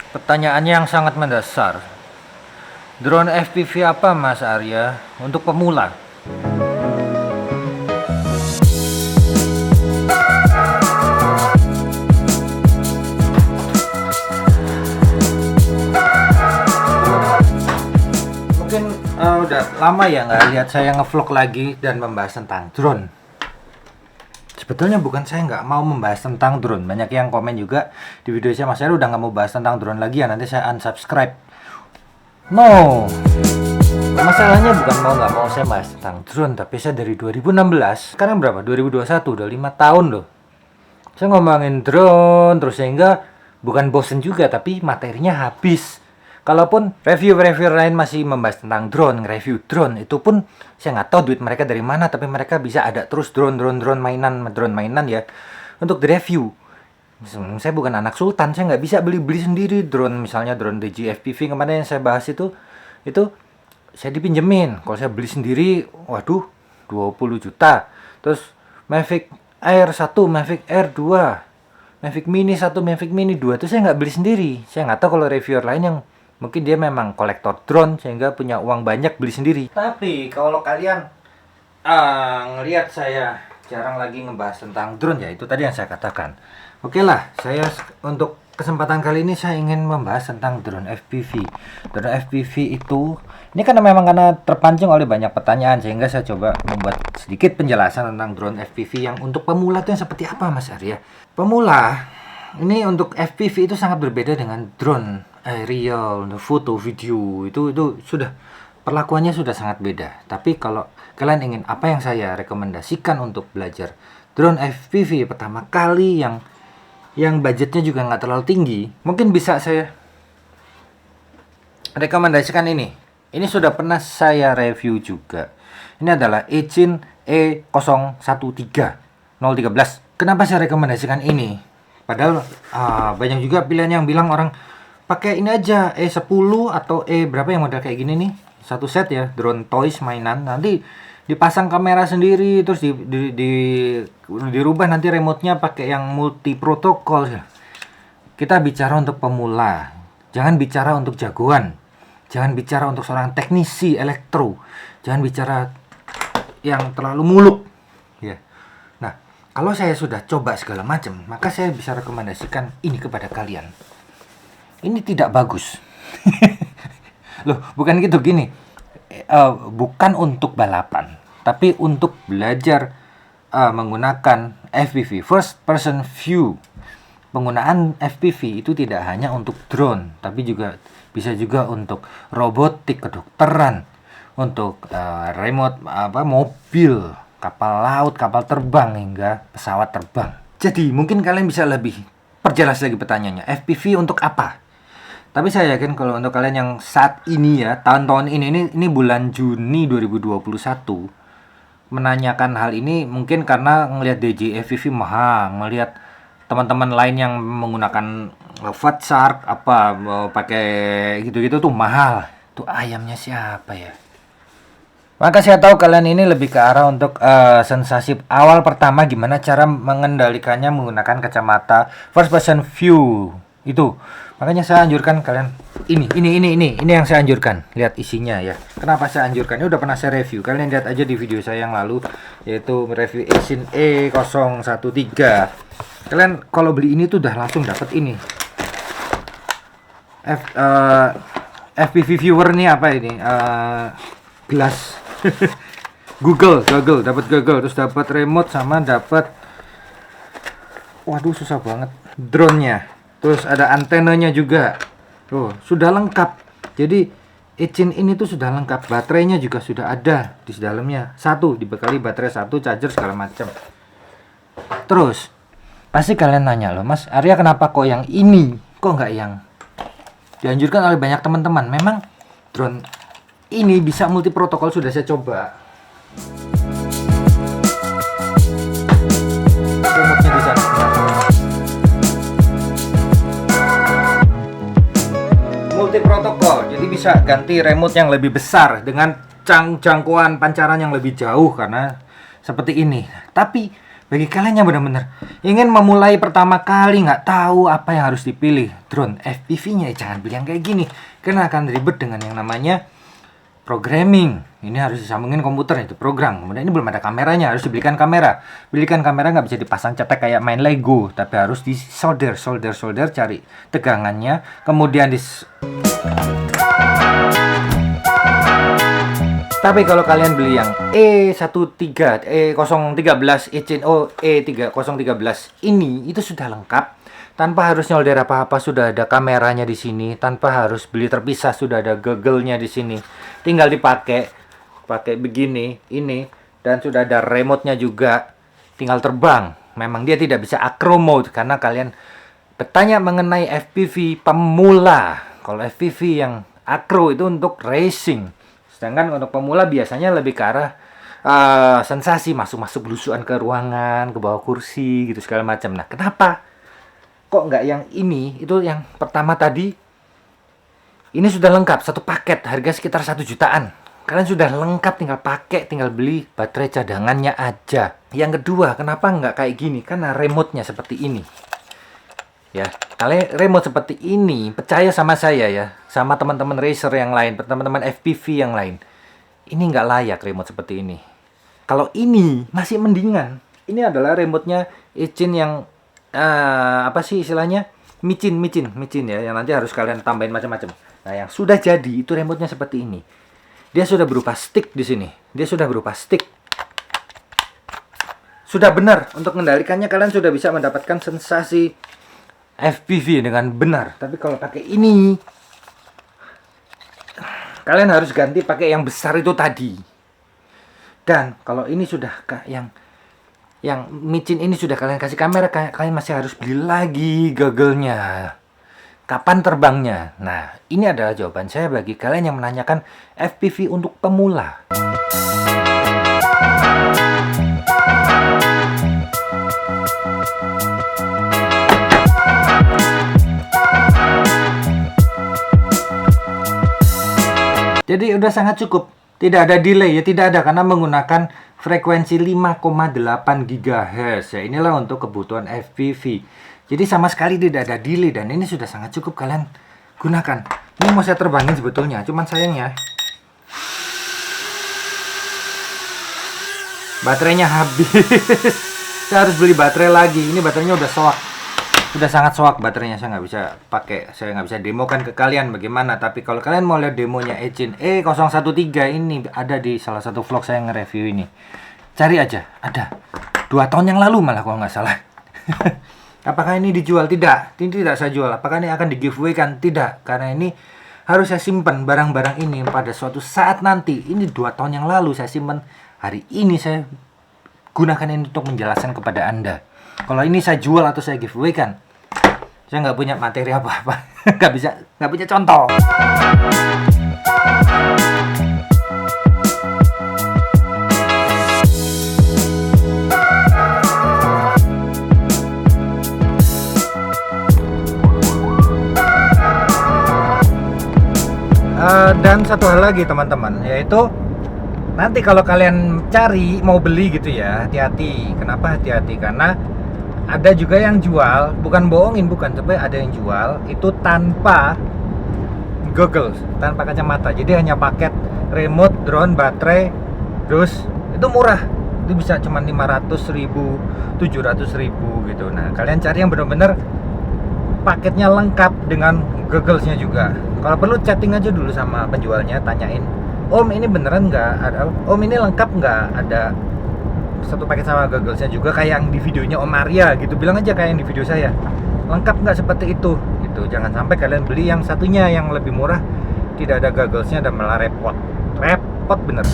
Pertanyaannya yang sangat mendasar. Drone FPV apa Mas Arya untuk pemula? Mungkin udah lama ya nggak lihat saya ngevlog lagi dan membahas tentang drone. Sebetulnya bukan saya nggak mau membahas tentang drone. Banyak yang komen juga di video saya, Mas Arya udah nggak mau bahas tentang drone lagi ya, nanti saya unsubscribe. No, masalahnya bukan mau nggak mau saya bahas tentang drone, tapi saya dari 2016, sekarang berapa? 2021, udah 5 tahun loh. Saya ngomongin drone terus, sehingga bukan bosen juga, tapi materinya habis. Kalaupun review-review lain masih membahas tentang drone, nge-review drone, itu pun saya nggak tahu duit mereka dari mana, tapi mereka bisa ada terus drone mainan ya untuk direview. Saya bukan anak sultan, saya nggak bisa beli sendiri drone. Misalnya drone DJI FPV kemarin yang saya bahas itu saya dipinjemin. Kalau saya beli sendiri, waduh, 20 juta. Terus Mavic Air 1, Mavic Air 2, Mavic Mini 1, Mavic Mini 2 itu saya nggak beli sendiri. Saya nggak tahu kalau reviewer lain yang mungkin dia memang kolektor drone sehingga punya uang banyak beli sendiri. Tapi kalau kalian ngelihat saya jarang lagi ngebahas tentang drone, ya itu tadi yang saya katakan. Oke lah, saya untuk kesempatan kali ini saya ingin membahas tentang drone FPV. Drone FPV itu, ini karena memang karena terpancing oleh banyak pertanyaan, sehingga saya coba membuat sedikit penjelasan tentang drone FPV yang untuk pemula itu yang seperti apa, Mas Arya. Pemula, ini untuk FPV itu sangat berbeda dengan drone aerial, foto, video, itu sudah perlakuannya sudah sangat beda. Tapi kalau kalian ingin apa yang saya rekomendasikan untuk belajar drone FPV pertama kali yang budgetnya juga nggak terlalu tinggi, mungkin bisa saya rekomendasikan ini. Ini sudah pernah saya review juga. Ini adalah Echin E013 013. Kenapa saya rekomendasikan ini? Padahal banyak juga pilihan yang bilang orang pakai ini aja E10 atau berapa yang model kayak gini nih. Satu set ya, drone toys mainan. Nanti dipasang kamera sendiri, terus dirubah nanti remote-nya pakai yang multi protokol ya. Kita bicara untuk pemula, jangan bicara untuk jagoan, jangan bicara untuk seorang teknisi elektro, jangan bicara yang terlalu muluk ya. Nah, kalau saya sudah coba segala macam, maka saya bisa rekomendasikan ini kepada kalian. Ini tidak bagus. Loh, bukan gitu, gini. Bukan untuk balapan, tapi untuk belajar menggunakan FPV, first person view. Penggunaan FPV itu tidak hanya untuk drone, tapi juga bisa juga untuk robotik, kedokteran, untuk remote mobil, kapal laut, kapal terbang, hingga pesawat terbang. Jadi mungkin kalian bisa lebih perjelas lagi pertanyaannya, FPV untuk apa? Tapi saya yakin kalau untuk kalian yang saat ini ya, tahun-tahun ini bulan Juni 2021 menanyakan hal ini, mungkin karena ngelihat DJI FPV mahal, ngelihat teman-teman lain yang menggunakan Fat Shark pakai gitu-gitu tuh mahal. Tuh ayamnya siapa ya? Maka saya tahu kalian ini lebih ke arah untuk sensasi awal pertama, gimana cara mengendalikannya menggunakan kacamata first person view itu. Makanya saya anjurkan kalian ini yang saya anjurkan. Lihat isinya ya. Kenapa saya anjurkan? Ini udah pernah saya review. Kalian lihat aja di video saya yang lalu, yaitu review Echin E013. Kalian kalau beli ini tuh udah langsung dapat ini. FPV viewer nih apa ini? Gelas. Google, dapat Google, terus dapat remote sama dapat, waduh susah banget, drone-nya. Terus ada antenanya juga. Tuh, sudah lengkap. Jadi Echin ini tuh sudah lengkap. Baterainya juga sudah ada di dalamnya. Satu, dibekali baterai satu, charger segala macam. Terus pasti kalian nanya, loh Mas Arya, kenapa kok yang ini? Kok nggak yang dianjurkan oleh banyak teman-teman? Memang drone ini bisa multi protokol, sudah saya coba. Remote-nya di sana. Multi protokol, jadi bisa ganti remote yang lebih besar dengan jangkauan pancaran yang lebih jauh, karena seperti ini. Tapi Bagi kalian yang benar-benar ingin memulai pertama kali nggak tahu apa yang harus dipilih drone FPV-nya, jangan beli yang kayak gini karena akan ribet dengan yang namanya programming. Ini harus disambungin komputer, itu program. Kemudian ini belum ada kameranya, harus dibelikan kamera. Belikan kamera nggak bisa dipasang cetek kayak main Lego, tapi harus disolder, cari tegangannya, kemudian Tapi kalau kalian beli yang E013 E013 ini itu sudah lengkap, tanpa harus nyolder apa-apa, sudah ada kameranya di sini, tanpa harus beli terpisah, sudah ada goggle-nya di sini. Tinggal pakai begini ini, dan sudah ada remote-nya juga. Tinggal terbang. Memang dia tidak bisa acro mode karena kalian bertanya mengenai FPV pemula. Kalau FPV yang acro itu untuk racing. Sedangkan untuk pemula biasanya lebih ke arah sensasi, masuk belusuan ke ruangan, ke bawah kursi gitu segala macam. Nah, kenapa kok nggak yang ini? Itu yang pertama tadi. Ini sudah lengkap, satu paket, harga sekitar 1 jutaan. Kalian sudah lengkap, tinggal pakai, tinggal beli baterai cadangannya aja. Yang kedua, kenapa nggak kayak gini? Karena remote-nya seperti ini. Ya, kalian remote seperti ini, percaya sama saya ya, sama teman-teman racer yang lain, teman-teman FPV yang lain, ini nggak layak remote seperti ini. Kalau ini masih mendingan. Ini adalah remote-nya Ichin yang apa sih istilahnya, micin ya, yang nanti harus kalian tambahin macam-macam. Nah, yang sudah jadi itu remote-nya seperti ini. Dia sudah berupa stick di sini. Sudah benar untuk mengendalikannya, kalian sudah bisa mendapatkan sensasi FPV dengan benar. Tapi kalau pakai ini, kalian harus ganti pakai yang besar itu tadi. Dan kalau ini sudah yang micin ini sudah kalian kasih kamera, kalian masih harus beli lagi goggle-nya. Kapan terbangnya? Nah, ini adalah jawaban saya bagi kalian yang menanyakan FPV untuk pemula. Jadi udah sangat cukup, tidak ada delay ya, tidak ada, karena menggunakan frekuensi 5,8 GHz ya. Inilah untuk kebutuhan FPV. Jadi sama sekali tidak ada delay, dan ini sudah sangat cukup kalian gunakan. Ini mau saya terbangin sebetulnya, cuman sayangnya baterainya habis. Saya harus beli baterai lagi. Ini baterainya udah soak. Sudah sangat soak baterainya, saya nggak bisa pakai, saya nggak bisa demokan ke kalian bagaimana. Tapi kalau kalian mau lihat demonya Ichin E013 ini ada di salah satu vlog saya nge-review ini. Cari aja, ada 2 tahun yang lalu malah kalau nggak salah. Apakah ini dijual? Tidak, ini tidak saya jual. Apakah ini akan di giveaway kan? Tidak, karena ini harus saya simpan barang-barang ini pada suatu saat nanti. Ini 2 tahun yang lalu saya simpan, hari ini saya gunakan ini untuk menjelaskan kepada Anda. Kalau ini saya jual atau saya giveaway kan, saya nggak punya materi apa-apa. nggak punya contoh. Dan satu hal lagi teman-teman, yaitu nanti kalau kalian cari mau beli gitu ya, hati-hati. Kenapa hati-hati? Karena ada juga yang jual, bukan bohongin, bukan, tapi ada yang jual itu tanpa goggles, tanpa kacamata. Jadi hanya paket remote, drone, baterai, terus itu murah. Itu bisa cuma 500.000, 700.000 gitu. Nah, kalian cari yang benar-benar paketnya lengkap dengan gogglesnya juga. Kalau perlu chatting aja dulu sama penjualnya, tanyain, "Om, ini beneran nggak ada? Om, ini lengkap nggak? Ada satu paket sama gogglesnya juga kayak yang di videonya Om Arya gitu." Bilang aja kayak yang di video saya, lengkap nggak seperti itu gitu. Jangan sampai kalian beli yang satunya yang lebih murah, tidak ada gogglesnya dan malah repot bener.